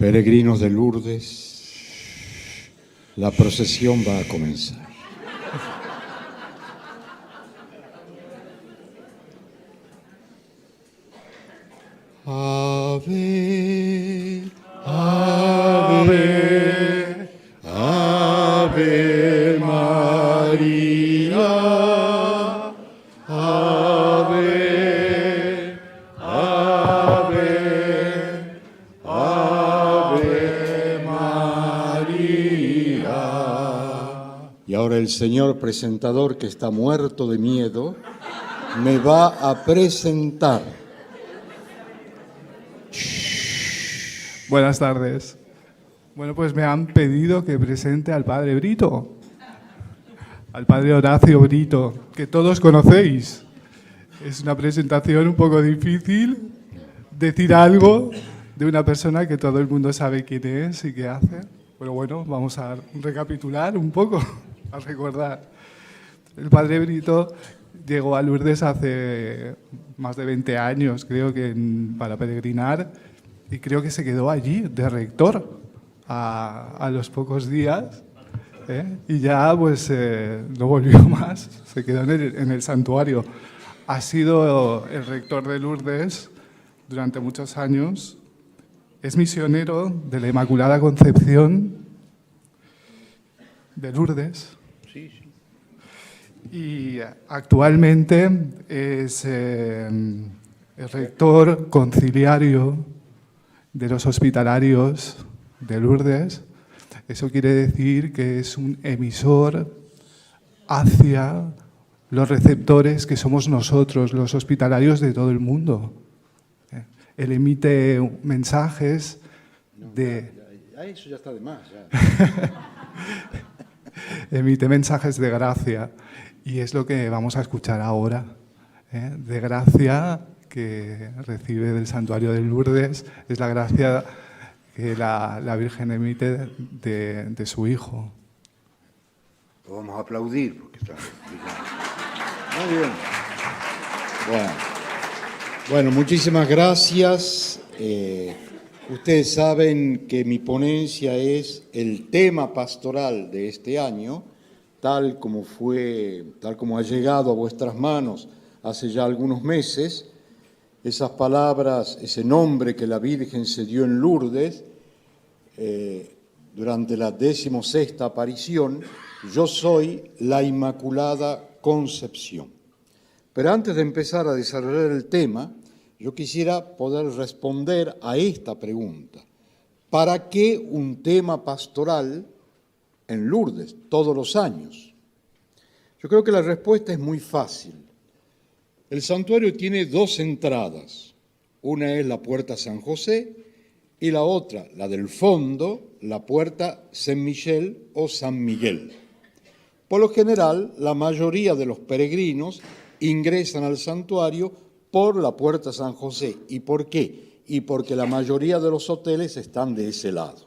Peregrinos de Lourdes, la procesión va a comenzar. Ave, ave, ave María, ave, ave, ave María. Y ahora el señor presentador, que está muerto de miedo, me va a presentar. Buenas tardes. Bueno, pues me han pedido que presente al padre Brito, al padre Horacio Brito, que todos conocéis. Es una presentación un poco difícil decir algo de una persona que todo el mundo sabe quién es y qué hace. Pero bueno, vamos a recapitular un poco, a recordar. El padre Brito llegó a Lourdes hace más de 20 años, creo que para peregrinar, y creo que se quedó allí de rector a los pocos días, y ya pues no volvió más, se quedó en el santuario. Ha sido el rector de Lourdes durante muchos años, es misionero de la Inmaculada Concepción de Lourdes. Sí, sí. Y actualmente es el rector conciliario de los hospitalarios de Lourdes. Eso quiere decir que es un emisor hacia los receptores que somos nosotros, los hospitalarios de todo el mundo. Él emite mensajes de... Eso ya está de más. Ya. Emite mensajes de gracia. Y es lo que vamos a escuchar ahora, de gracia que recibe del santuario de Lourdes. Es la gracia que la Virgen emite de su Hijo. Lo vamos a aplaudir porque está muy bien. Bueno, muchísimas gracias. Ustedes saben que mi ponencia es el tema pastoral de este año, tal como ha llegado a vuestras manos hace ya algunos meses. Esas palabras, ese nombre que la Virgen se dio en Lourdes durante la 16ª aparición, yo soy la Inmaculada Concepción. Pero antes de empezar a desarrollar el tema, yo quisiera poder responder a esta pregunta. ¿Para qué un tema pastoral en Lourdes todos los años? Yo creo que la respuesta es muy fácil. El santuario tiene dos entradas. Una es la puerta San José y la otra, la del fondo, la puerta Saint-Michel o San Miguel. Por lo general, la mayoría de los peregrinos ingresan al santuario por la puerta San José. ¿Y por qué? Y porque la mayoría de los hoteles están de ese lado.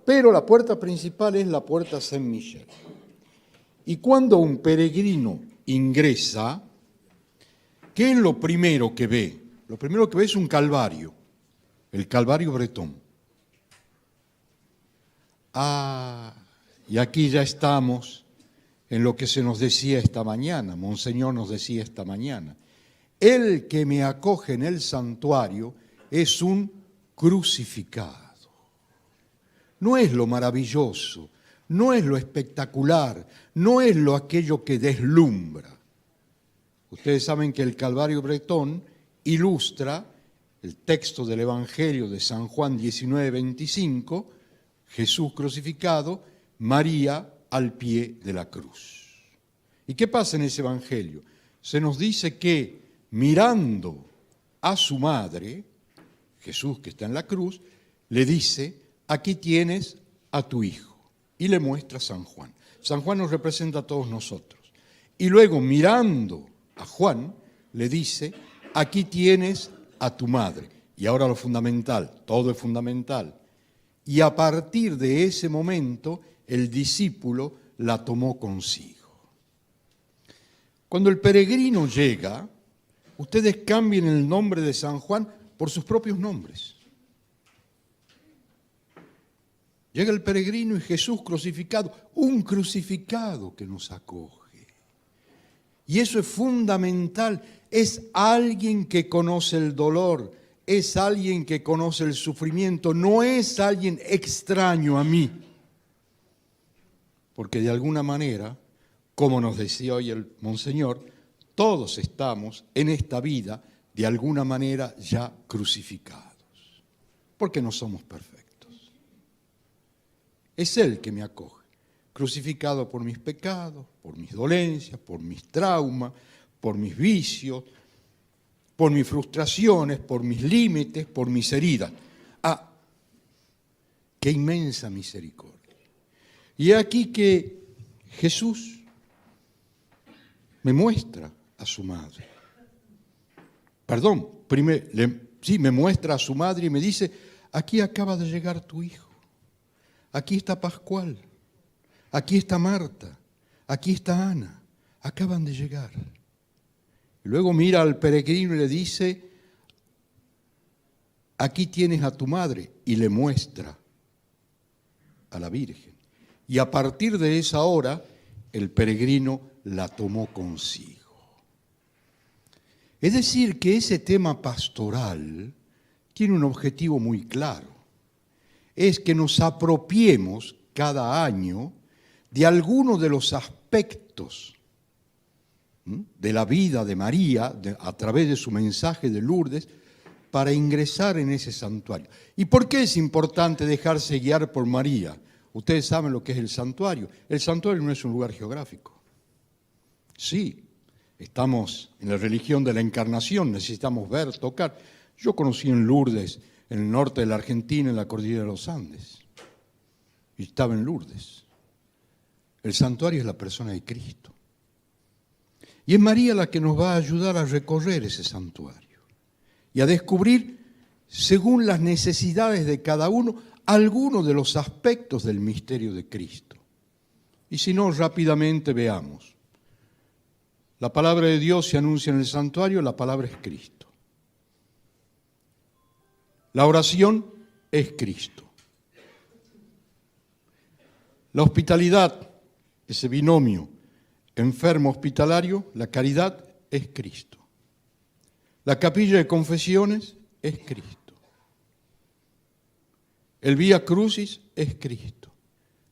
Pero la puerta principal es la puerta Saint-Michel. Y cuando un peregrino ingresa, ¿qué es lo primero que ve? Lo primero que ve es un calvario, el Calvario bretón. Y aquí ya estamos en lo que se nos decía esta mañana, Monseñor nos decía esta mañana. El que me acoge en el santuario es un crucificado. No es lo maravilloso, no es lo espectacular, no es lo aquello que deslumbra. Ustedes saben que el Calvario bretón ilustra el texto del Evangelio de San Juan 19:25, Jesús crucificado, María al pie de la cruz. ¿Y qué pasa en ese Evangelio? Se nos dice que mirando a su madre, Jesús que está en la cruz, le dice, aquí tienes a tu hijo. Y le muestra a San Juan. San Juan nos representa a todos nosotros. Y luego mirando a Juan, le dice, aquí tienes a tu madre. Y ahora lo fundamental, todo es fundamental. Y a partir de ese momento, el discípulo la tomó consigo. Cuando el peregrino llega, ustedes cambien el nombre de San Juan por sus propios nombres. Llega el peregrino y Jesús crucificado, un crucificado que nos acoge. Y eso es fundamental, es alguien que conoce el dolor, es alguien que conoce el sufrimiento, no es alguien extraño a mí. Porque de alguna manera, como nos decía hoy el Monseñor, todos estamos en esta vida de alguna manera ya crucificados, porque no somos perfectos. Es Él que me acoge, crucificado por mis pecados, por mis dolencias, por mis traumas, por mis vicios, por mis frustraciones, por mis límites, por mis heridas. ¡Ah! ¡Qué inmensa misericordia! Y aquí que Jesús me muestra a su madre. Perdón, me muestra a su madre y me dice, aquí acaba de llegar tu hijo, aquí está Pascual, aquí está Marta, aquí está Ana, acaban de llegar. Y luego mira al peregrino y le dice, aquí tienes a tu madre, y le muestra a la Virgen. Y a partir de esa hora, el peregrino la tomó consigo. Es decir, que ese tema pastoral tiene un objetivo muy claro. Es que nos apropiemos cada año de algunos de los aspectos de la vida de María, a través de su mensaje de Lourdes, para ingresar en ese santuario. ¿Y por qué es importante dejarse guiar por María? Ustedes saben lo que es el santuario. El santuario no es un lugar geográfico. Sí, estamos en la religión de la encarnación, necesitamos ver, tocar. Yo conocí en Lourdes, en el norte de la Argentina, en la cordillera de los Andes, y estaba en Lourdes. El santuario es la persona de Cristo. Y es María la que nos va a ayudar a recorrer ese santuario y a descubrir, según las necesidades de cada uno, algunos de los aspectos del misterio de Cristo. Y si no, rápidamente veamos. La palabra de Dios se anuncia en el santuario, la palabra es Cristo. La oración es Cristo. La hospitalidad, ese binomio enfermo-hospitalario, la caridad es Cristo. La capilla de confesiones es Cristo. El Vía Crucis es Cristo.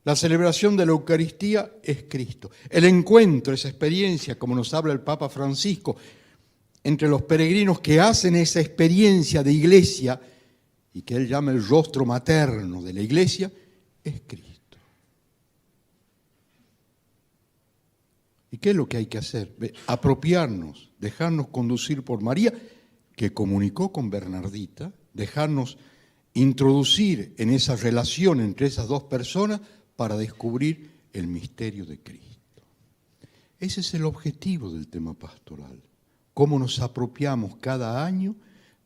La celebración de la Eucaristía es Cristo. El encuentro, esa experiencia, como nos habla el Papa Francisco, entre los peregrinos que hacen esa experiencia de iglesia y que él llama el rostro materno de la iglesia, es Cristo. ¿Y qué es lo que hay que hacer? Apropiarnos, dejarnos conducir por María, que comunicó con Bernardita, dejarnos introducir en esa relación entre esas dos personas para descubrir el misterio de Cristo. Ese es el objetivo del tema pastoral. Cómo nos apropiamos cada año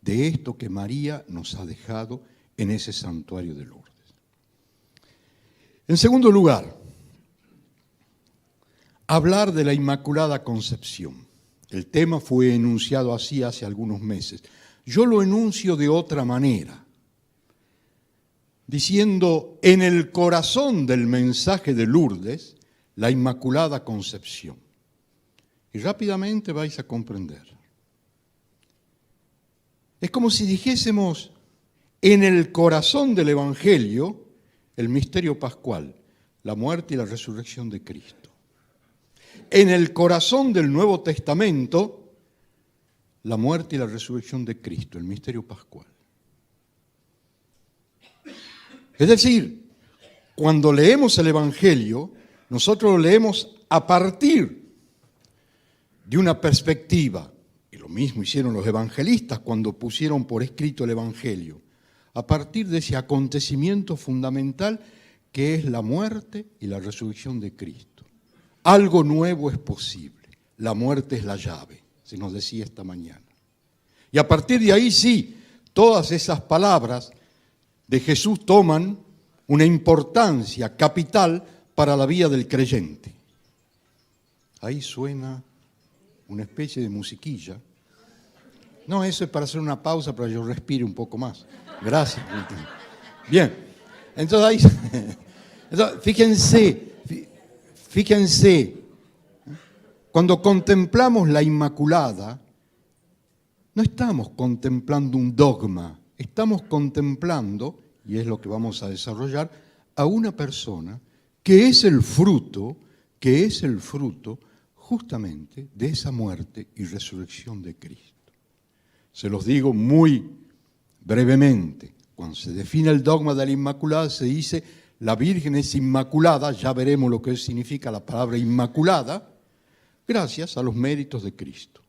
de esto que María nos ha dejado en ese santuario de Lourdes. En segundo lugar, hablar de la Inmaculada Concepción. El tema fue enunciado así hace algunos meses. Yo lo enuncio de otra manera, diciendo en el corazón del mensaje de Lourdes, la Inmaculada Concepción. Y rápidamente vais a comprender. Es como si dijésemos en el corazón del Evangelio el misterio pascual, la muerte y la resurrección de Cristo. En el corazón del Nuevo Testamento, la muerte y la resurrección de Cristo, el misterio pascual. Es decir, cuando leemos el Evangelio, nosotros lo leemos a partir de una perspectiva, y lo mismo hicieron los evangelistas cuando pusieron por escrito el Evangelio, a partir de ese acontecimiento fundamental que es la muerte y la resurrección de Cristo. Algo nuevo es posible, la muerte es la llave, se nos decía esta mañana. Y a partir de ahí sí, todas esas palabras de Jesús toman una importancia capital para la vida del creyente. Ahí suena una especie de musiquilla. No, eso es para hacer una pausa para que yo respire un poco más. Gracias. Bien, Entonces, fíjense, cuando contemplamos la Inmaculada, no estamos contemplando un dogma, estamos contemplando, y es lo que vamos a desarrollar, a una persona que es el fruto justamente de esa muerte y resurrección de Cristo. Se los digo muy brevemente. Cuando se define el dogma de la Inmaculada, se dice la Virgen es inmaculada, ya veremos lo que significa la palabra inmaculada, gracias a los méritos de Cristo.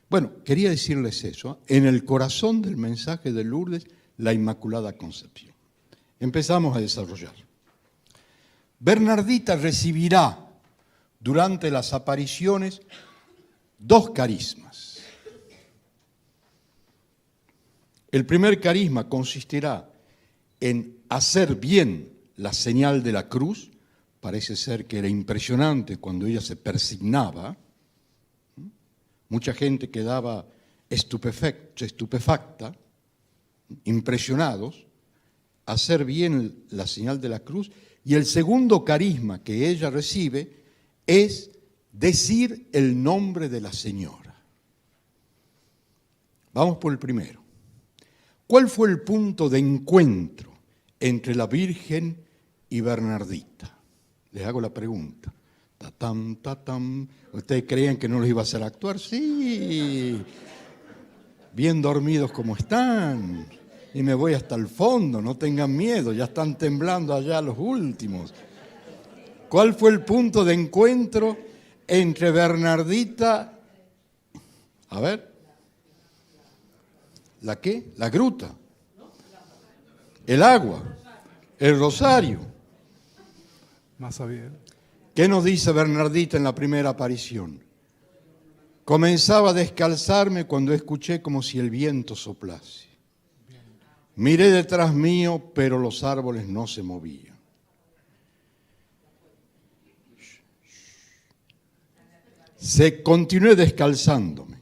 Bueno, quería decirles eso, en el corazón del mensaje de Lourdes, la Inmaculada Concepción. Empezamos a desarrollar. Bernardita recibirá durante las apariciones 2 carismas. El primer carisma consistirá en hacer bien la señal de la cruz. Parece ser que era impresionante cuando ella se persignaba. Mucha gente quedaba estupefacta, impresionados, hacer bien la señal de la cruz. Y el segundo carisma que ella recibe es decir el nombre de la Señora. Vamos por el primero. ¿Cuál fue el punto de encuentro entre la Virgen y Bernardita? Les hago la pregunta. Tatam, tatam. ¿Ustedes creían que no los iba a hacer actuar? Sí. Bien dormidos como están. Y me voy hasta el fondo, no tengan miedo, ya están temblando allá los últimos. ¿Cuál fue el punto de encuentro entre Bernardita? A ver. ¿La qué? La gruta. El agua. El rosario. Más bien. ¿Qué nos dice Bernardita en la primera aparición? Comenzaba a descalzarme cuando escuché como si el viento soplase. Miré detrás mío, pero los árboles no se movían. Continué descalzándome.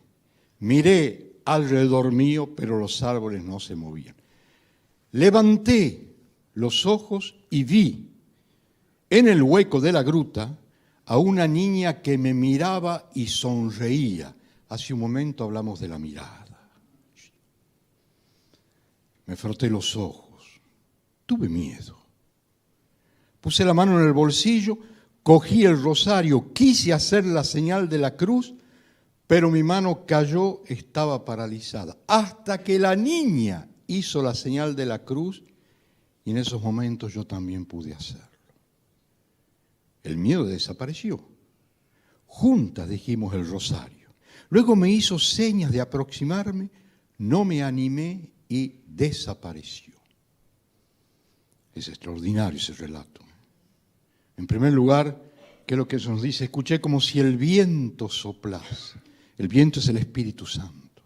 Miré alrededor mío, pero los árboles no se movían. Levanté los ojos y vi en el hueco de la gruta a una niña que me miraba y sonreía. Hace un momento hablamos de la mirada. Me froté los ojos. Tuve miedo. Puse la mano en el bolsillo, cogí el rosario, quise hacer la señal de la cruz, pero mi mano cayó, estaba paralizada. Hasta que la niña hizo la señal de la cruz y en esos momentos yo también pude hacerlo. El miedo desapareció. Juntas dijimos el rosario. Luego me hizo señas de aproximarme, no me animé y desapareció. Es extraordinario ese relato. En primer lugar, ¿qué es lo que nos dice? Escuché como si el viento soplase. El viento es el Espíritu Santo.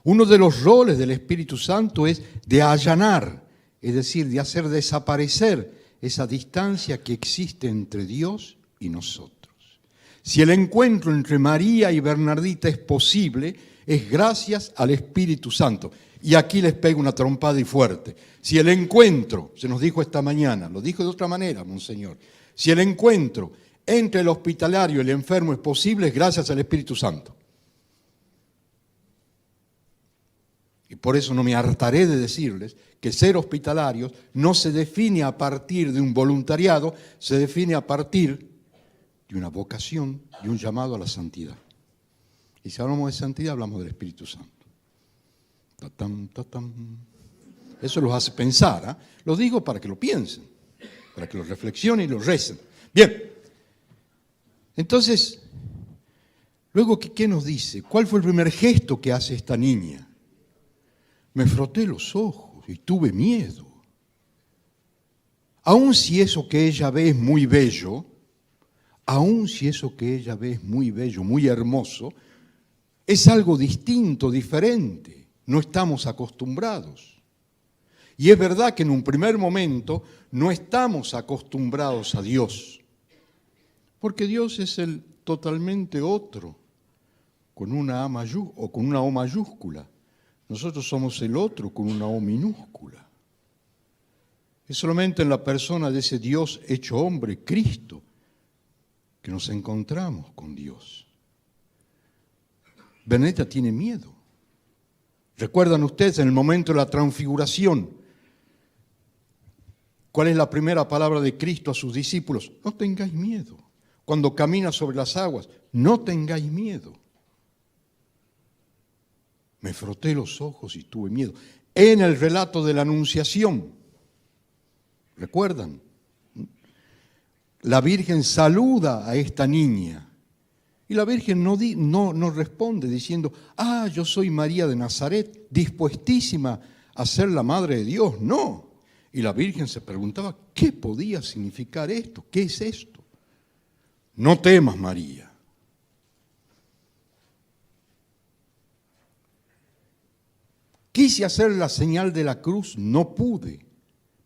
Uno de los roles del Espíritu Santo es de allanar, es decir, de hacer desaparecer esa distancia que existe entre Dios y nosotros. Si el encuentro entre María y Bernardita es posible, es gracias al Espíritu Santo. Y aquí les pego una trompada y fuerte. Si el encuentro, se nos dijo esta mañana, lo dijo de otra manera, monseñor, si el encuentro entre el hospitalario y el enfermo es posible, es gracias al Espíritu Santo. Y por eso no me hartaré de decirles que ser hospitalarios no se define a partir de un voluntariado, se define a partir de una vocación y un llamado a la santidad. Y si hablamos de santidad, hablamos del Espíritu Santo. Tatam, tatam. Eso los hace pensar, ¿eh? Lo digo para que lo piensen, para que lo reflexionen y lo recen. Bien, entonces, luego, ¿qué nos dice? ¿Cuál fue el primer gesto que hace esta niña? Me froté los ojos y tuve miedo. Aun si eso que ella ve es muy bello, aun si eso que ella ve es muy bello, muy hermoso, es algo distinto, diferente. No estamos acostumbrados. Y es verdad que en un primer momento no estamos acostumbrados a Dios, porque Dios es el totalmente otro, con una A o con una O mayúscula. Nosotros somos el otro con una O minúscula. Es solamente en la persona de ese Dios hecho hombre, Cristo, que nos encontramos con Dios. Bernadita tiene miedo. ¿Recuerdan ustedes en el momento de la transfiguración? ¿Cuál es la primera palabra de Cristo a sus discípulos? No tengáis miedo. Cuando camina sobre las aguas, no tengáis miedo. Me froté los ojos y tuve miedo. En el relato de la Anunciación, ¿recuerdan? La Virgen saluda a esta niña y la Virgen no responde diciendo, yo soy María de Nazaret, dispuestísima a ser la Madre de Dios. No. Y la Virgen se preguntaba, ¿qué podía significar esto? ¿Qué es esto? No temas, María. Quise hacer la señal de la cruz, no pude.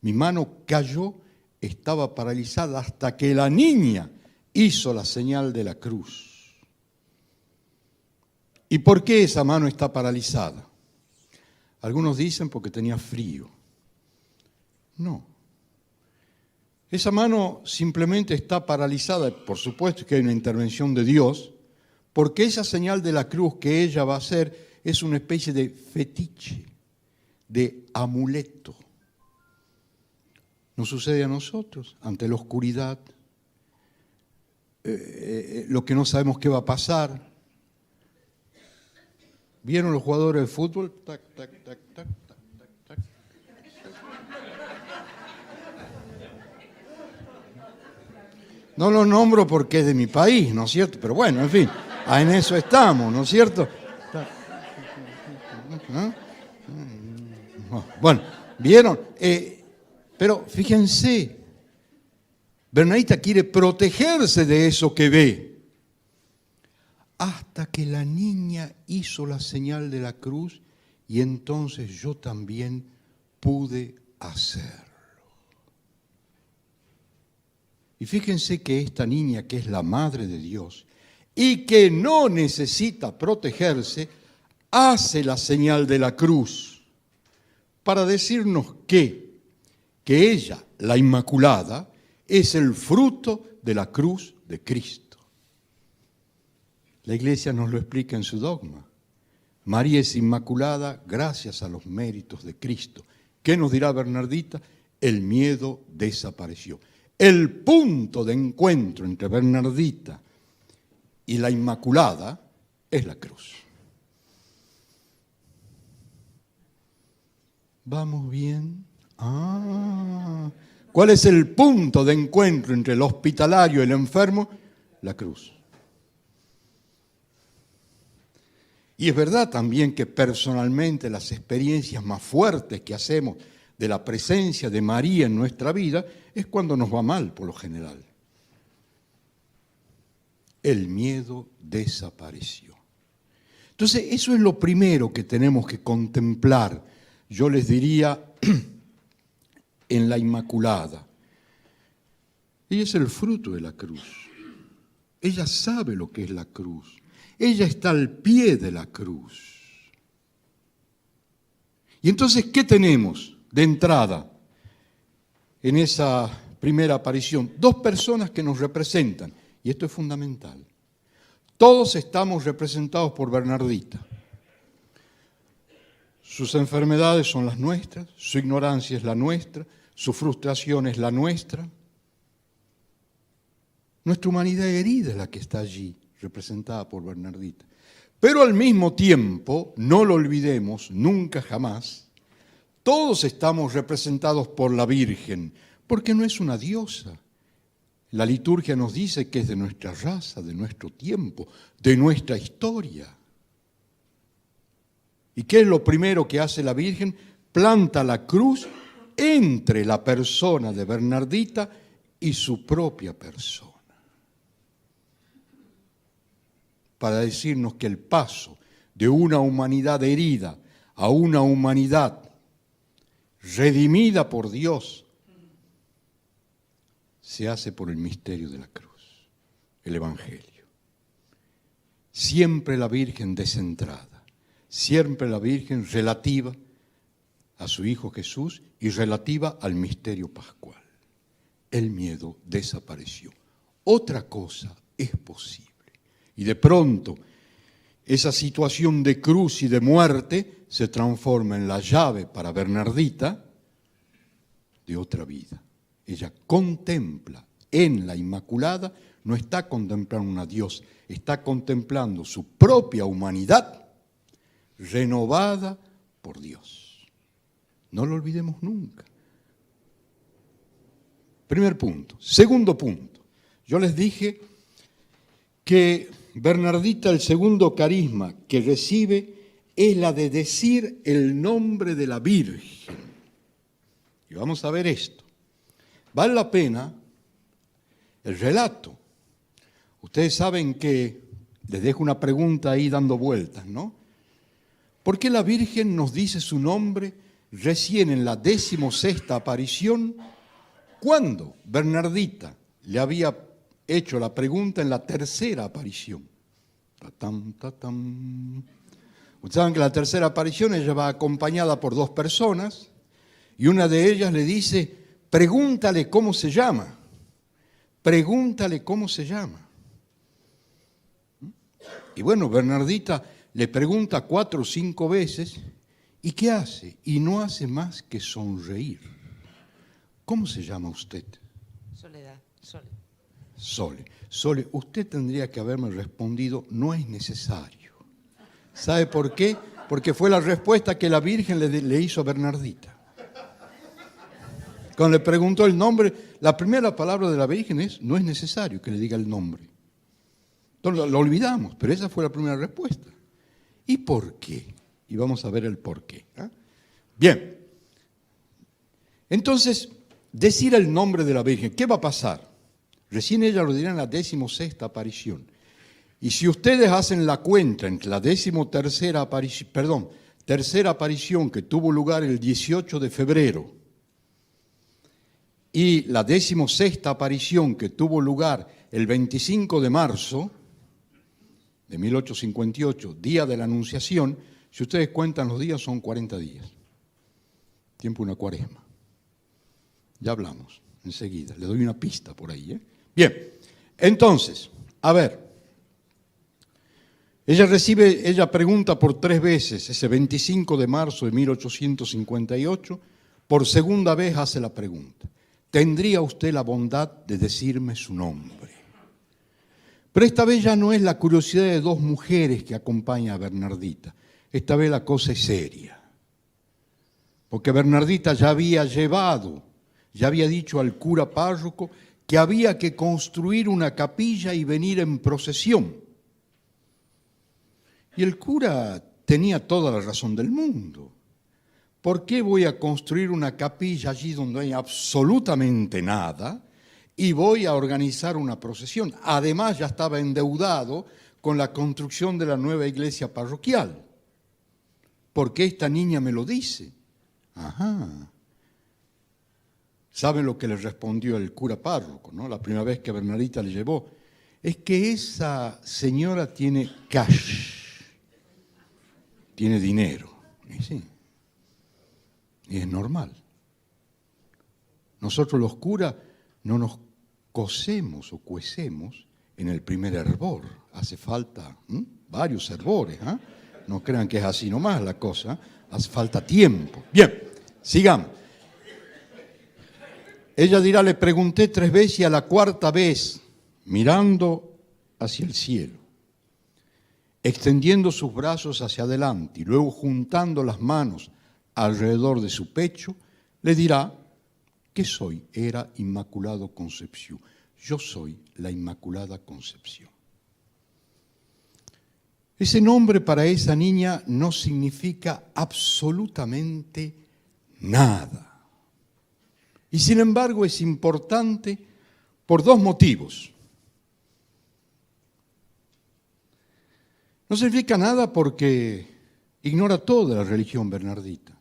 Mi mano cayó, estaba paralizada hasta que la niña hizo la señal de la cruz. ¿Y por qué esa mano está paralizada? Algunos dicen porque tenía frío. No. Esa mano simplemente está paralizada, por supuesto que hay una intervención de Dios, porque esa señal de la cruz que ella va a hacer es una especie de fetiche, de amuleto. ¿Nos sucede a nosotros ante la oscuridad? Lo que no sabemos qué va a pasar. ¿Vieron los jugadores de fútbol? Tac, tac, tac, tac, tac, tac, tac. No lo nombro porque es de mi país, ¿no es cierto? Pero bueno, en fin, en eso estamos, ¿no es cierto? Bueno, ¿vieron? Pero fíjense, Bernadita quiere protegerse de eso que ve. Hasta que la niña hizo la señal de la cruz y entonces yo también pude hacerlo. Y fíjense que esta niña, que es la Madre de Dios y que no necesita protegerse, hace la señal de la cruz para decirnos que ella, la Inmaculada, es el fruto de la cruz de Cristo. La Iglesia nos lo explica en su dogma. María es Inmaculada gracias a los méritos de Cristo. ¿Qué nos dirá Bernardita? El miedo desapareció. El punto de encuentro entre Bernardita y la Inmaculada es la cruz. ¿Vamos bien? ¿Cuál es el punto de encuentro entre el hospitalario y el enfermo? La cruz. Y es verdad también que personalmente las experiencias más fuertes que hacemos de la presencia de María en nuestra vida es cuando nos va mal, por lo general. El miedo desapareció. Entonces, eso es lo primero que tenemos que contemplar. Yo les diría, en la Inmaculada. Ella es el fruto de la cruz. Ella sabe lo que es la cruz. Ella está al pie de la cruz. Y entonces, ¿qué tenemos de entrada en esa primera aparición? Dos personas que nos representan, y esto es fundamental. Todos estamos representados por Bernardita. Sus enfermedades son las nuestras, su ignorancia es la nuestra, su frustración es la nuestra. Nuestra humanidad herida es la que está allí, representada por Bernardita. Pero al mismo tiempo, no lo olvidemos, nunca jamás, todos estamos representados por la Virgen, porque no es una diosa. La liturgia nos dice que es de nuestra raza, de nuestro tiempo, de nuestra historia. ¿Y qué es lo primero que hace la Virgen? Planta la cruz entre la persona de Bernardita y su propia persona, para decirnos que el paso de una humanidad herida a una humanidad redimida por Dios se hace por el misterio de la cruz, el Evangelio. Siempre la Virgen descentrada, siempre la Virgen relativa a su Hijo Jesús y relativa al misterio pascual. El miedo desapareció. Otra cosa es posible. Y de pronto, esa situación de cruz y de muerte se transforma en la llave para Bernardita de otra vida. Ella contempla en la Inmaculada, no está contemplando a Dios, está contemplando su propia humanidad renovada por Dios. No lo olvidemos nunca. Primer punto. Segundo punto. Yo les dije que Bernardita, el segundo carisma que recibe es la de decir el nombre de la Virgen. Y vamos a ver esto. Vale la pena el relato. Ustedes saben que les dejo una pregunta ahí dando vueltas, ¿no? ¿Por qué la Virgen nos dice su nombre recién en la 16ª aparición, cuando Bernardita le había hecho la pregunta en la 3ª aparición? Tatam, tatam. Ustedes saben que la 3ª aparición ella va acompañada por 2 personas y una de ellas le dice, pregúntale cómo se llama, pregúntale cómo se llama. Y bueno, Bernardita le pregunta 4 o 5 veces, ¿y qué hace? Y no hace más que sonreír. ¿Cómo se llama usted? Soledad, Sole. Sole. Sole, usted tendría que haberme respondido, no es necesario. ¿Sabe por qué? Porque fue la respuesta que la Virgen le hizo a Bernardita. Cuando le preguntó el nombre, la primera palabra de la Virgen es, no es necesario que le diga el nombre. Entonces lo olvidamos, pero esa fue la primera respuesta. ¿Y por qué? Y vamos a ver el por qué. Bien. Entonces, decir el nombre de la Virgen, ¿qué va a pasar? Recién ella lo dirá en la 16ª aparición. Y si ustedes hacen la cuenta entre la 13ª aparición, tercera aparición que tuvo lugar el 18 de febrero y la 16ª aparición que tuvo lugar el 25 de marzo de 1858, día de la Anunciación, si ustedes cuentan los días son 40 días. Tiempo de una cuaresma. Ya hablamos enseguida, le doy una pista por ahí. Bien, entonces, a ver, ella pregunta por 3 veces, ese 25 de marzo de 1858, por segunda vez hace la pregunta, ¿tendría usted la bondad de decirme su nombre? Pero esta vez ya no es la curiosidad de 2 mujeres que acompañan a Bernardita, esta vez la cosa es seria, porque Bernardita ya había dicho al cura párroco que había que construir una capilla y venir en procesión. Y el cura tenía toda la razón del mundo. ¿Por qué voy a construir una capilla allí donde no hay absolutamente nada y voy a organizar una procesión? Además ya estaba endeudado con la construcción de la nueva iglesia parroquial. ¿Por qué esta niña me lo dice? Ajá. ¿Saben lo que le respondió el cura párroco, no? La primera vez que Bernardita le llevó. Es que esa señora tiene cash, tiene dinero. Y sí, y es normal. Nosotros los curas no nos cosemos o cuecemos en el primer hervor. Hace falta varios hervores. No crean que es así nomás la cosa. Hace falta tiempo. Bien, sigamos. Ella dirá, le pregunté 3 veces y a la 4ª vez, mirando hacia el cielo, extendiendo sus brazos hacia adelante y luego juntando las manos alrededor de su pecho, le dirá que era Inmaculado Concepción. Yo soy la Inmaculada Concepción. Ese nombre para esa niña no significa absolutamente nada. Y sin embargo es importante por 2 motivos. No significa nada porque ignora toda la religión bernardita.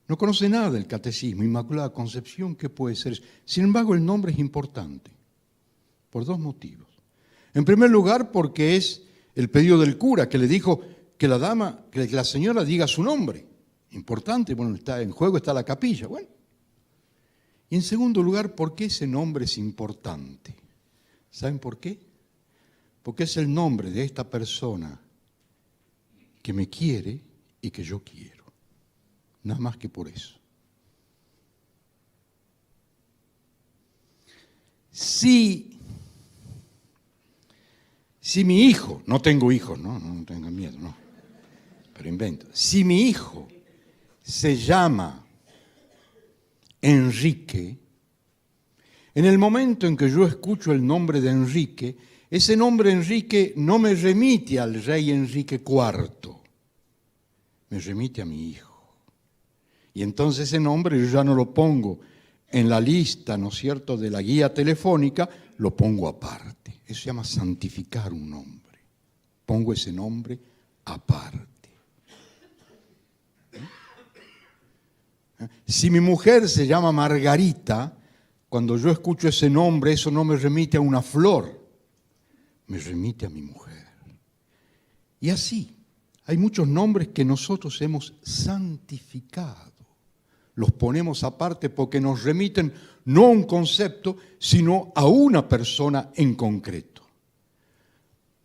No conoce nada del catecismo, Inmaculada Concepción, ¿qué puede ser eso? Sin embargo, el nombre es importante por 2 motivos. En primer lugar, porque es el pedido del cura que le dijo que la señora diga su nombre. importante, bueno, en juego está la capilla, bueno. Y en segundo lugar, ¿por qué ese nombre es importante? ¿Saben por qué? Porque es el nombre de esta persona que me quiere y que yo quiero. Nada más que por eso. Si mi hijo, no tengo hijos, no tengan miedo, no, pero invento. Si mi hijo se llama Enrique, en el momento en que yo escucho el nombre de Enrique, ese nombre Enrique no me remite al rey Enrique IV, me remite a mi hijo. Y entonces ese nombre yo ya no lo pongo en la lista, ¿no es cierto?, de la guía telefónica, lo pongo aparte. Eso se llama santificar un nombre. Pongo ese nombre aparte. Si mi mujer se llama Margarita, cuando yo escucho ese nombre, eso no me remite a una flor, me remite a mi mujer. Y así, hay muchos nombres que nosotros hemos santificado. Los ponemos aparte porque nos remiten no a un concepto, sino a una persona en concreto.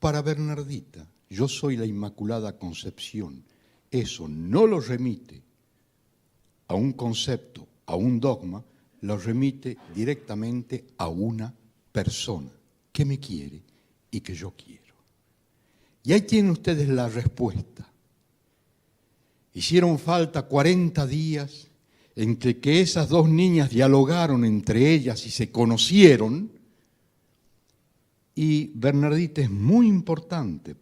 Para Bernardita, yo soy la Inmaculada Concepción. Eso no lo remite a un concepto, a un dogma, lo remite directamente a una persona que me quiere y que yo quiero. Y ahí tienen ustedes la respuesta. Hicieron falta 40 días entre que esas dos niñas dialogaron entre ellas y se conocieron, y Bernardita es muy importante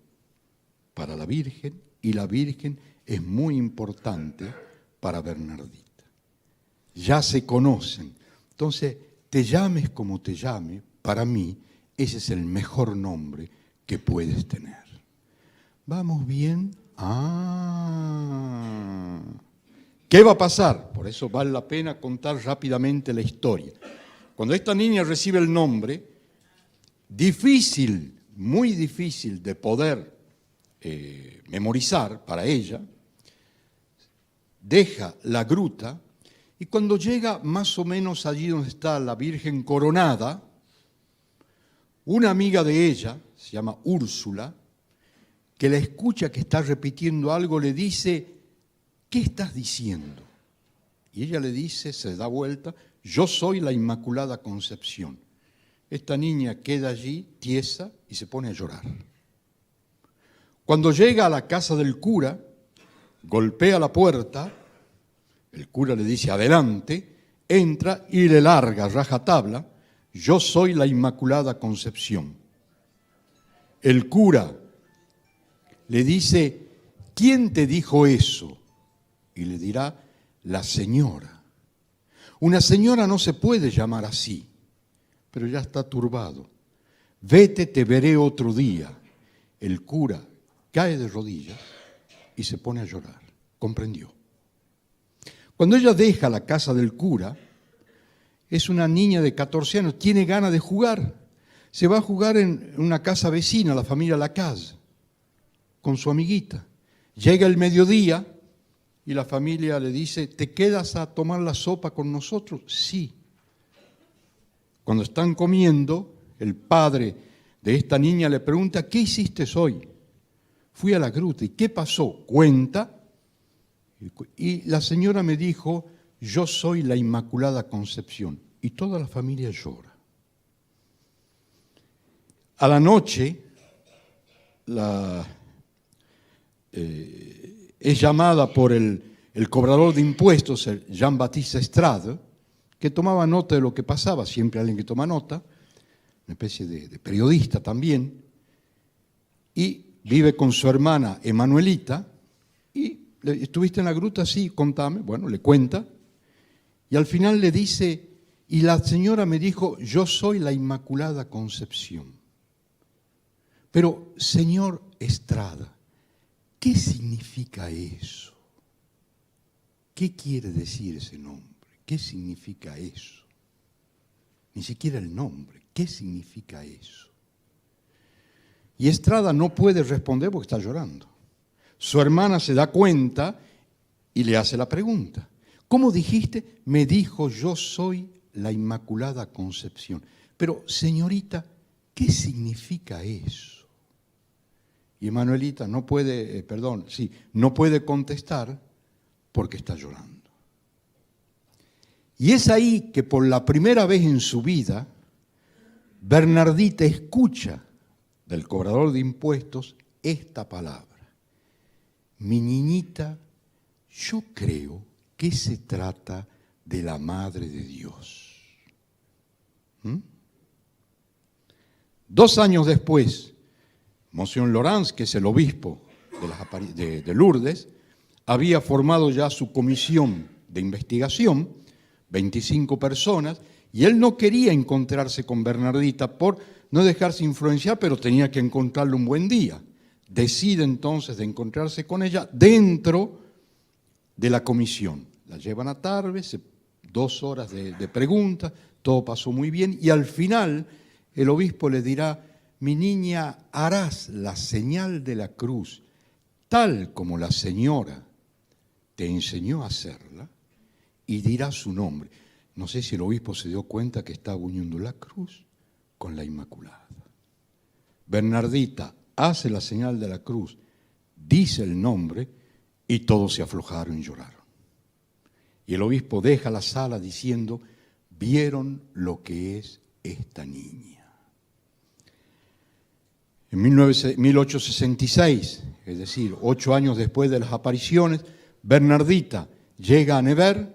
para la Virgen y la Virgen es muy importante para Bernardita. Ya se conocen. Entonces, te llames como te llame, para mí ese es el mejor nombre que puedes tener. ¿Vamos bien? ¿Qué va a pasar? Por eso vale la pena contar rápidamente la historia. Cuando esta niña recibe el nombre, difícil, muy difícil de poder memorizar para ella, deja la gruta y cuando llega más o menos allí donde está la Virgen coronada, una amiga de ella, se llama Úrsula, que la escucha que está repitiendo algo, le dice: ¿qué estás diciendo? Y ella le dice, se da vuelta: yo soy la Inmaculada Concepción. Esta niña queda allí tiesa y se pone a llorar. Cuando llega a la casa del cura, golpea la puerta, el cura le dice adelante, entra y le larga a rajatabla: yo soy la Inmaculada Concepción. El cura le dice: ¿quién te dijo eso? Y le dirá: la señora. Una señora no se puede llamar así, pero ya está turbado. Vete, te veré otro día. El cura cae de rodillas y se pone a llorar. Comprendió. Cuando ella deja la casa del cura, es una niña de 14 años, tiene ganas de jugar. Se va a jugar en una casa vecina, la familia Lacaze, con su amiguita. Llega el mediodía y la familia le dice: ¿te quedas a tomar la sopa con nosotros? Sí. Cuando están comiendo, el padre de esta niña le pregunta: ¿qué hiciste hoy? Fui a la gruta. ¿Y qué pasó? Cuenta. Y la señora me dijo: yo soy la Inmaculada Concepción. Y toda la familia llora. A la noche, es llamada por el cobrador de impuestos, el Jean-Baptiste Estrade, que tomaba nota de lo que pasaba, siempre alguien que toma nota, una especie de periodista también, y vive con su hermana Emanuelita, y estuviste en la gruta, sí, contame, bueno, le cuenta, y al final le dice: y la señora me dijo: yo soy la Inmaculada Concepción. Pero, señor Estrada, ¿qué significa eso? ¿Qué quiere decir ese nombre? ¿Qué significa eso? Ni siquiera el nombre. ¿Qué significa eso? Y Estrada no puede responder porque está llorando. Su hermana se da cuenta y le hace la pregunta. ¿Cómo dijiste? Me dijo, yo soy la Inmaculada Concepción. Pero, señorita, ¿qué significa eso? Y Emanuelita no puede, no puede contestar porque está llorando. Y es ahí que por la primera vez en su vida, Bernardita escucha del cobrador de impuestos esta palabra. Mi niñita, yo creo que se trata de la Madre de Dios. 2 años después, Monseñor Laurence, que es el obispo de Lourdes, había formado ya su comisión de investigación, 25 personas, y él no quería encontrarse con Bernardita por no dejarse influenciar, pero tenía que encontrarle un buen día. Decide entonces de encontrarse con ella dentro de la comisión. La llevan a Tarbes, 2 horas de preguntas, todo pasó muy bien, y al final el obispo le dirá, mi niña, harás la señal de la cruz, tal como la señora te enseñó a hacerla, y dirá su nombre. No sé si el obispo se dio cuenta que estaba uniendo la cruz con la Inmaculada. Bernardita hace la señal de la cruz, dice el nombre, y todos se aflojaron y lloraron. Y el obispo deja la sala diciendo, vieron lo que es esta niña. En 1866, es decir, 8 años después de las apariciones, Bernardita llega a Nevers.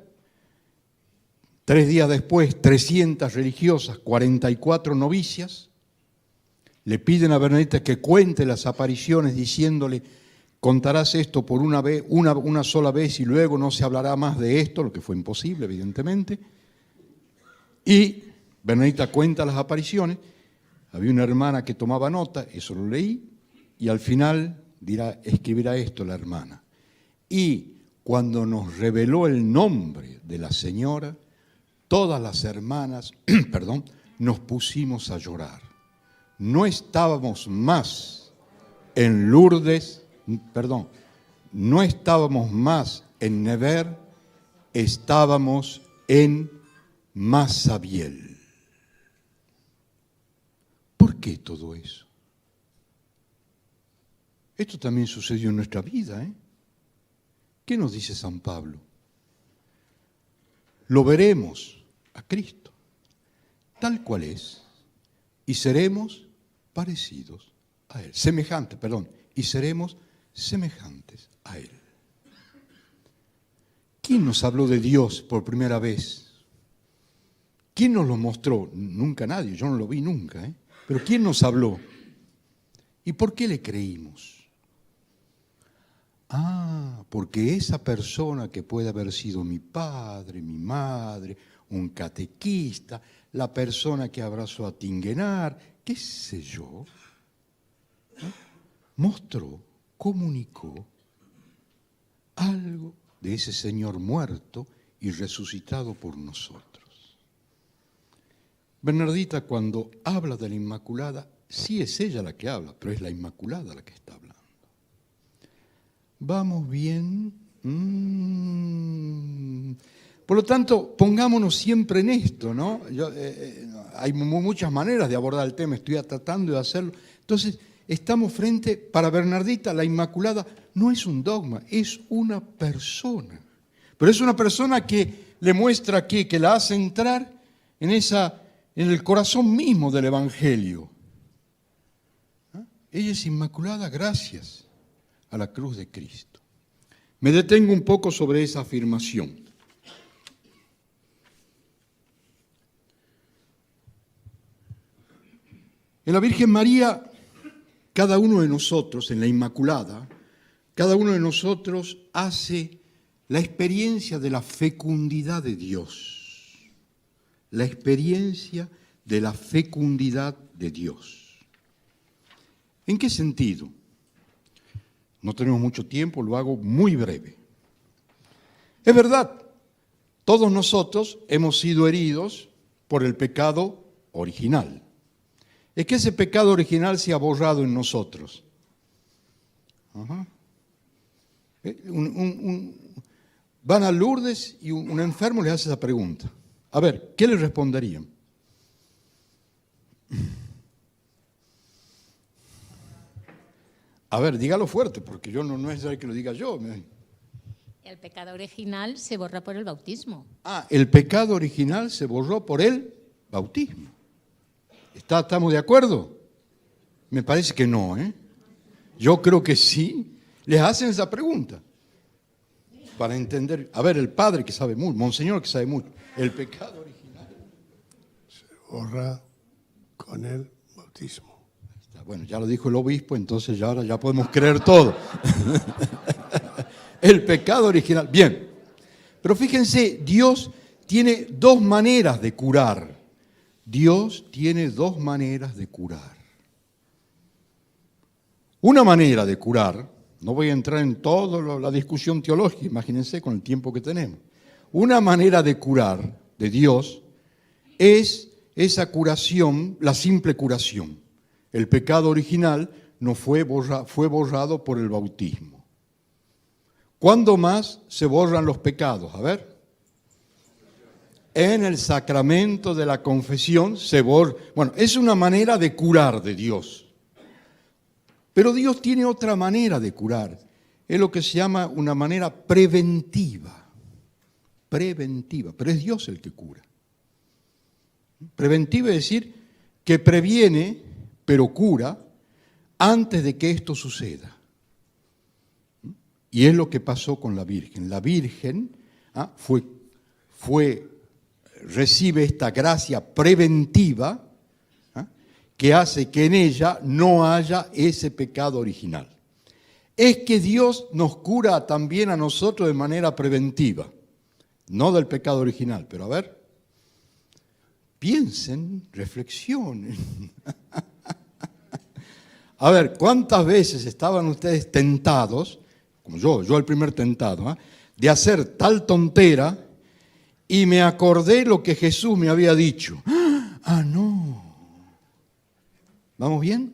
3 días después, 300 religiosas, 44 novicias, le piden a Bernardita que cuente las apariciones diciéndole, contarás esto por una sola vez y luego no se hablará más de esto, lo que fue imposible, evidentemente. Y Bernardita cuenta las apariciones, había una hermana que tomaba nota, eso lo leí, y al final escribirá esto la hermana. Y cuando nos reveló el nombre de la señora, todas las hermanas, nos pusimos a llorar. No estábamos más en Lourdes, no estábamos más en Nevers, estábamos en Massabielle. ¿Por qué todo eso? Esto también sucedió en nuestra vida, ¿eh? ¿Qué nos dice San Pablo? Lo veremos a Cristo, tal cual es, y seremos parecidos a Él. Y seremos semejantes a Él. ¿Quién nos habló de Dios por primera vez? ¿Quién nos lo mostró? Nunca nadie, yo no lo vi nunca, ¿eh? Pero ¿quién nos habló? ¿Y por qué le creímos? Porque esa persona que puede haber sido mi padre, mi madre, un catequista, la persona que abrazó a Tinguenar, qué sé yo, mostró, comunicó algo de ese Señor muerto y resucitado por nosotros. Bernardita, cuando habla de la Inmaculada, sí es ella la que habla, pero es la Inmaculada la que está hablando. ¿Vamos bien? Por lo tanto, pongámonos siempre en esto, ¿no? Hay muchas maneras de abordar el tema, estoy tratando de hacerlo. Entonces, estamos frente, para Bernardita, la Inmaculada no es un dogma, es una persona. Pero es una persona que le muestra que la hace entrar en el corazón mismo del Evangelio. Ella es Inmaculada gracias a la cruz de Cristo. Me detengo un poco sobre esa afirmación. En la Virgen María, cada uno de nosotros, en la Inmaculada, cada uno de nosotros hace la experiencia de la fecundidad de Dios. La experiencia de la fecundidad de Dios. ¿En qué sentido? No tenemos mucho tiempo, lo hago muy breve. Es verdad, todos nosotros hemos sido heridos por el pecado original. Es que ese pecado original se ha borrado en nosotros. van a Lourdes y un enfermo les hace esa pregunta. A ver, ¿qué le responderían? A ver, dígalo fuerte, porque yo no es necesario que lo diga yo. El pecado original se borra por el bautismo. Ah, el pecado original se borró por el bautismo. ¿Estamos de acuerdo? Me parece que no, ¿eh? Yo creo que sí. Les hacen esa pregunta para entender. A ver, el padre que sabe mucho, monseñor que sabe mucho, el pecado original se borra con el bautismo. Bueno, ya lo dijo el obispo, entonces ya ahora ya podemos creer todo. El pecado original. Bien, pero fíjense, Dios tiene dos maneras de curar. Dios tiene dos maneras de curar. Una manera de curar, no voy a entrar en toda la discusión teológica, imagínense con el tiempo que tenemos. Una manera de curar de Dios es esa curación, la simple curación. El pecado original no fue borrado por el bautismo. ¿Cuándo más se borran los pecados? A ver. En el sacramento de la confesión se borra. Bueno, es una manera de curar de Dios. Pero Dios tiene otra manera de curar. Es lo que se llama una manera preventiva. Preventiva, pero es Dios el que cura. Preventiva es decir que previene, pero cura antes de que esto suceda. Y es lo que pasó con la Virgen. La Virgen recibe esta gracia preventiva que hace que en ella no haya ese pecado original. Es que Dios nos cura también a nosotros de manera preventiva, no del pecado original, pero a ver, piensen, reflexionen. A ver, ¿cuántas veces estaban ustedes tentados, como yo el primer tentado, de hacer tal tontera y me acordé lo que Jesús me había dicho? Ah, no. ¿Vamos bien?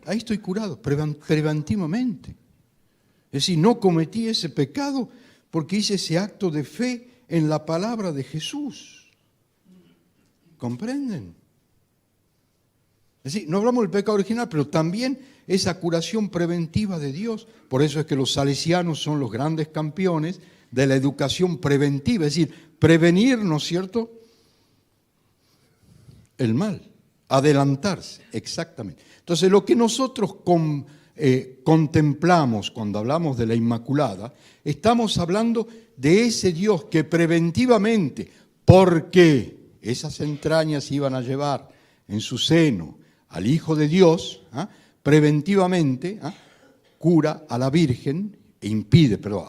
Ahí estoy curado, preventivamente. Es decir, no cometí ese pecado porque hice ese acto de fe en la palabra de Jesús. ¿Comprenden? Es decir, no hablamos del pecado original, pero también esa curación preventiva de Dios. Por eso es que los salesianos son los grandes campeones de la educación preventiva, es decir, prevenir, ¿no es cierto?, el mal, adelantarse, exactamente. Entonces, lo que nosotros contemplamos cuando hablamos de la Inmaculada, estamos hablando de ese Dios que preventivamente, porque esas entrañas iban a llevar en su seno al Hijo de Dios, preventivamente cura a la Virgen e impide, pero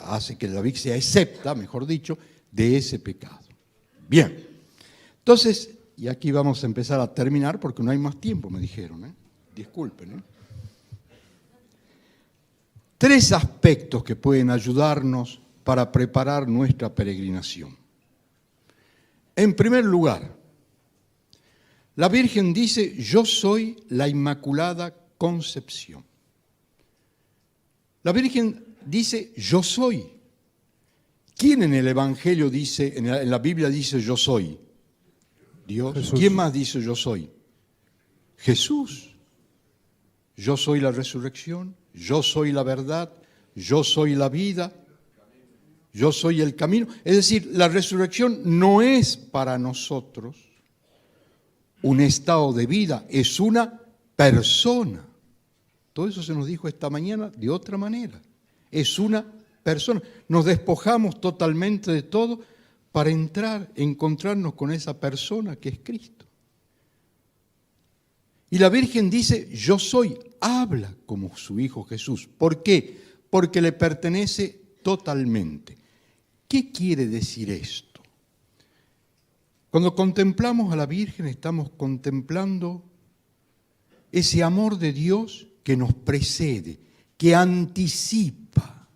hace que la Virgen sea excepta, mejor dicho, de ese pecado. Bien, entonces, y aquí vamos a empezar a terminar porque no hay más tiempo, me dijeron, disculpen. 3 aspectos que pueden ayudarnos para preparar nuestra peregrinación. En primer lugar, la Virgen dice, yo soy la Inmaculada Concepción. La Virgen dice, yo soy. ¿Quién en el Evangelio dice, en la Biblia dice, yo soy? Dios. Jesús. ¿Quién más dice, yo soy? Jesús. Yo soy la resurrección, yo soy la verdad, yo soy la vida, yo soy el camino. Es decir, la resurrección no es para nosotros un estado de vida, es una persona. Todo eso se nos dijo esta mañana de otra manera. Es una persona. Nos despojamos totalmente de todo para encontrarnos con esa persona que es Cristo. Y la Virgen dice, yo soy, habla como su Hijo Jesús. ¿Por qué? Porque le pertenece totalmente. ¿Qué quiere decir esto? Cuando contemplamos a la Virgen estamos contemplando ese amor de Dios que nos precede, que anticipa,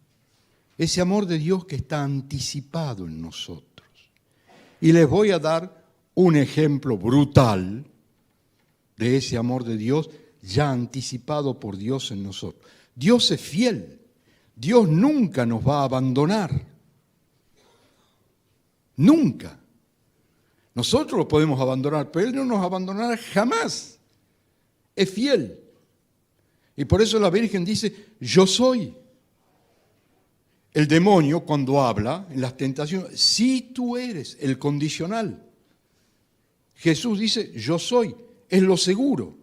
ese amor de Dios que está anticipado en nosotros. Y les voy a dar un ejemplo brutal de ese amor de Dios ya anticipado por Dios en nosotros. Dios es fiel. Dios nunca nos va a abandonar. Nunca. Nosotros lo podemos abandonar, pero Él no nos abandonará jamás. Es fiel. Y por eso la Virgen dice, yo soy. El demonio, cuando habla en las tentaciones, si tú eres, el condicional. Jesús dice, yo soy, es lo seguro.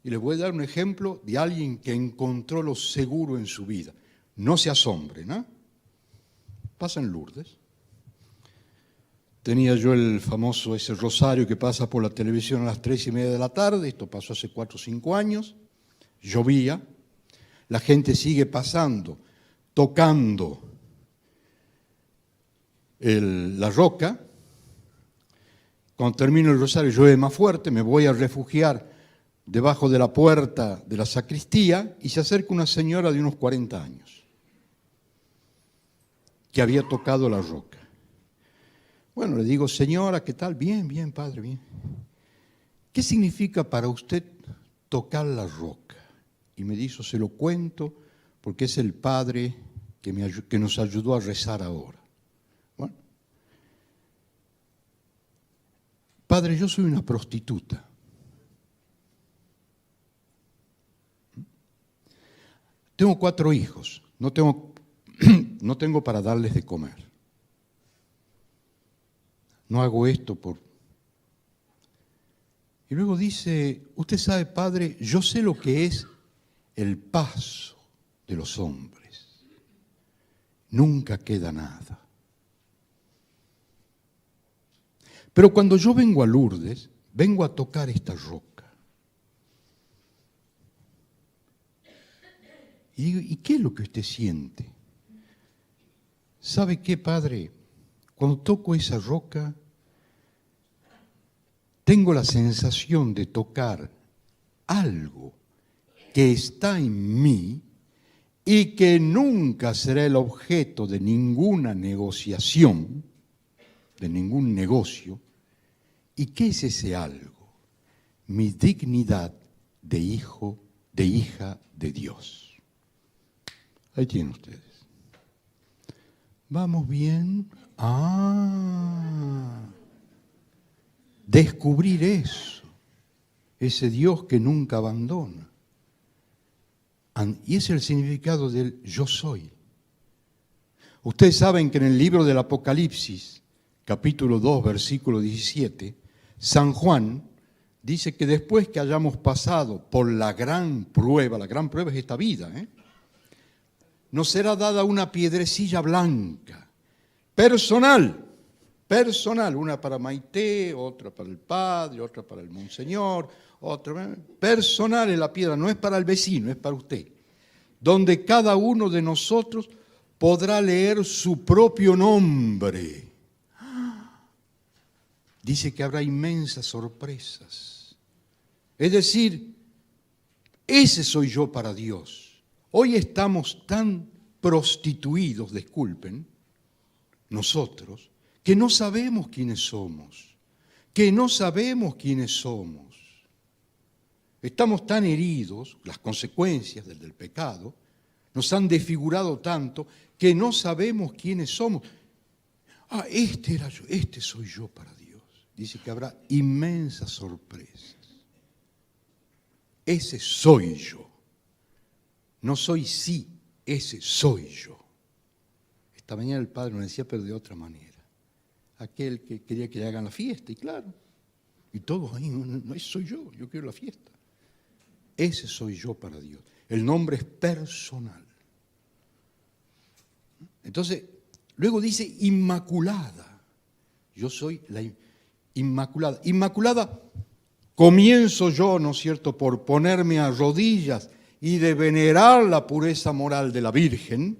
Y les voy a dar un ejemplo de alguien que encontró lo seguro en su vida. No se asombren, ¿no? Pasa en Lourdes. Tenía yo el famoso ese rosario que pasa por la televisión a las 3:30 de la tarde, esto pasó hace 4 o 5 años, llovía, la gente sigue pasando, tocando la roca. Cuando termino el rosario llueve más fuerte, me voy a refugiar debajo de la puerta de la sacristía y se acerca una señora de unos 40 años que había tocado la roca. Bueno, le digo, señora, ¿qué tal? Bien, bien, padre, bien. ¿Qué significa para usted tocar la roca? Y me dijo, se lo cuento porque es el padre que nos ayudó a rezar ahora. Bueno, padre, yo soy una prostituta. Tengo 4 hijos, no tengo para darles de comer. No hago esto por... Y luego dice, usted sabe, padre, yo sé lo que es el paso de los hombres. Nunca queda nada. Pero cuando yo vengo a Lourdes, vengo a tocar esta roca. Y digo, ¿y qué es lo que usted siente? ¿Sabe qué, padre? Cuando toco esa roca, tengo la sensación de tocar algo que está en mí y que nunca será el objeto de ninguna negociación, de ningún negocio. ¿Y qué es ese algo? Mi dignidad de hijo, de hija de Dios. Ahí tienen ustedes. ¿Vamos bien? Descubrir eso, ese Dios que nunca abandona. Y es el significado del yo soy. Ustedes saben que en el libro del Apocalipsis, capítulo 2, versículo 17, San Juan dice que después que hayamos pasado por la gran prueba es esta vida, nos será dada una piedrecilla blanca, personal, una para Maite, otra para el padre, otra para el monseñor, otra personal es la piedra, no es para el vecino, es para usted, donde cada uno de nosotros podrá leer su propio nombre. Dice que habrá inmensas sorpresas. Es decir, ese soy yo para Dios. Hoy estamos tan prostituidos, disculpen, nosotros, que no sabemos quiénes somos, Estamos tan heridos, las consecuencias del pecado, nos han desfigurado tanto que no sabemos quiénes somos. Este era yo, este soy yo para Dios. Dice que habrá inmensas sorpresas. Ese soy yo. No soy sí, ese soy yo. Esta mañana el Padre nos decía, pero de otra manera. Aquel que quería que le hagan la fiesta, y claro, y todos ahí, no, ese soy yo quiero la fiesta. Ese soy yo para Dios. El nombre es personal. Entonces, luego dice Inmaculada. Yo soy la Inmaculada. Inmaculada, comienzo yo, ¿no es cierto?, por ponerme a rodillas y de venerar la pureza moral de la Virgen.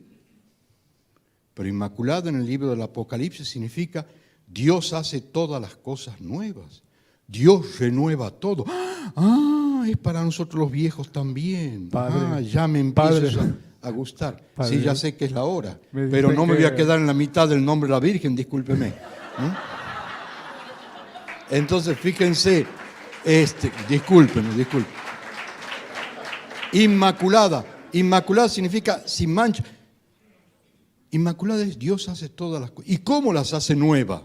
Pero Inmaculada en el libro del Apocalipsis significa Dios hace todas las cosas nuevas. Dios renueva todo. Es para nosotros los viejos también. Padre, ya me empieza a gustar. Padre, Sí, ya sé que es la hora, pero no me voy a quedar en la mitad del nombre de la Virgen, discúlpeme. Entonces, fíjense, discúlpenme. Inmaculada, Inmaculada significa sin mancha. Inmaculada es Dios hace todas las cosas. ¿Y cómo las hace nuevas?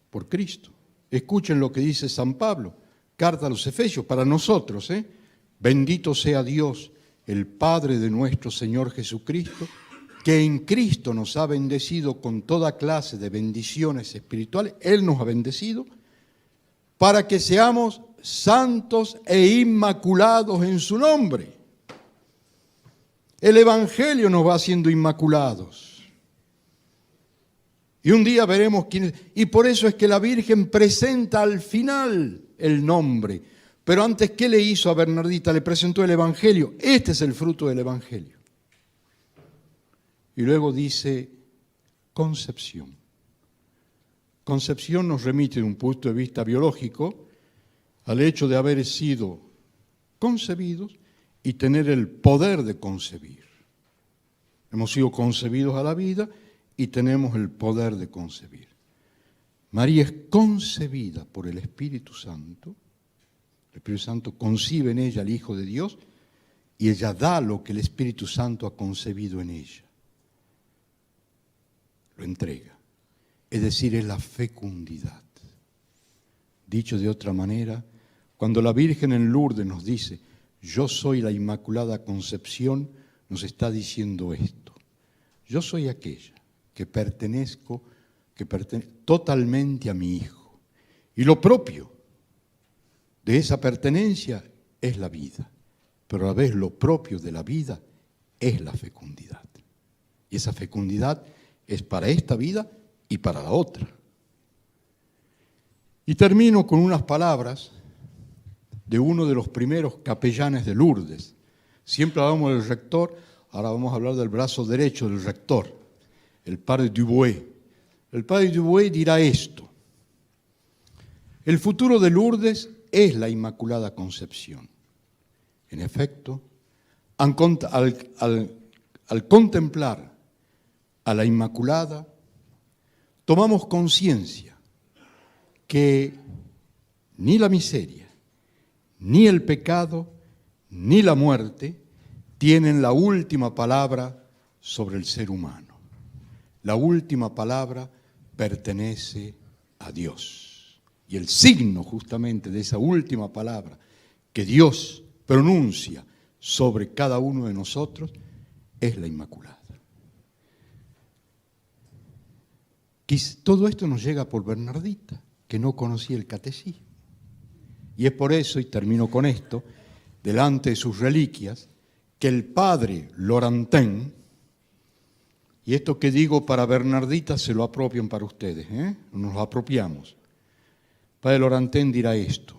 Por Cristo. Escuchen lo que dice San Pablo, carta a los Efesios, para nosotros. Bendito sea Dios, el Padre de nuestro Señor Jesucristo, que en Cristo nos ha bendecido con toda clase de bendiciones espirituales. Él nos ha bendecido para que seamos santos e inmaculados en su nombre. El Evangelio nos va haciendo inmaculados. Y un día veremos quién es. Y por eso es que la Virgen presenta al final el nombre. Pero antes, ¿qué le hizo a Bernardita? Le presentó el Evangelio. Este es el fruto del Evangelio. Y luego dice concepción. Concepción nos remite, de un punto de vista biológico, al hecho de haber sido concebidos y tener el poder de concebir. Hemos sido concebidos a la vida y tenemos el poder de concebir. María es concebida por el Espíritu Santo. El Espíritu Santo concibe en ella al Hijo de Dios y ella da lo que el Espíritu Santo ha concebido en ella. Lo entrega. Es decir, es la fecundidad. Dicho de otra manera, cuando la Virgen en Lourdes nos dice, yo soy la Inmaculada Concepción, nos está diciendo esto. Yo soy aquella que pertenezco totalmente a mi Hijo. Y lo propio de esa pertenencia es la vida, pero a la vez lo propio de la vida es la fecundidad. Y esa fecundidad es para esta vida y para la otra. Y termino con unas palabras de uno de los primeros capellanes de Lourdes. Siempre hablamos del rector, ahora vamos a hablar del brazo derecho del rector, el padre Dubois. El padre Dubois dirá esto: el futuro de Lourdes es la Inmaculada Concepción. En efecto, al contemplar a la Inmaculada, tomamos conciencia que ni la miseria, ni el pecado, ni la muerte tienen la última palabra sobre el ser humano. La última palabra pertenece a Dios. Y el signo justamente de esa última palabra que Dios pronuncia sobre cada uno de nosotros es la Inmaculada. Todo esto nos llega por Bernardita, que no conocía el catecismo. Y es por eso, y termino con esto, delante de sus reliquias, que el padre Laurentin, y esto que digo para Bernardita se lo apropian para ustedes, nos lo apropiamos. El padre Laurentin dirá esto: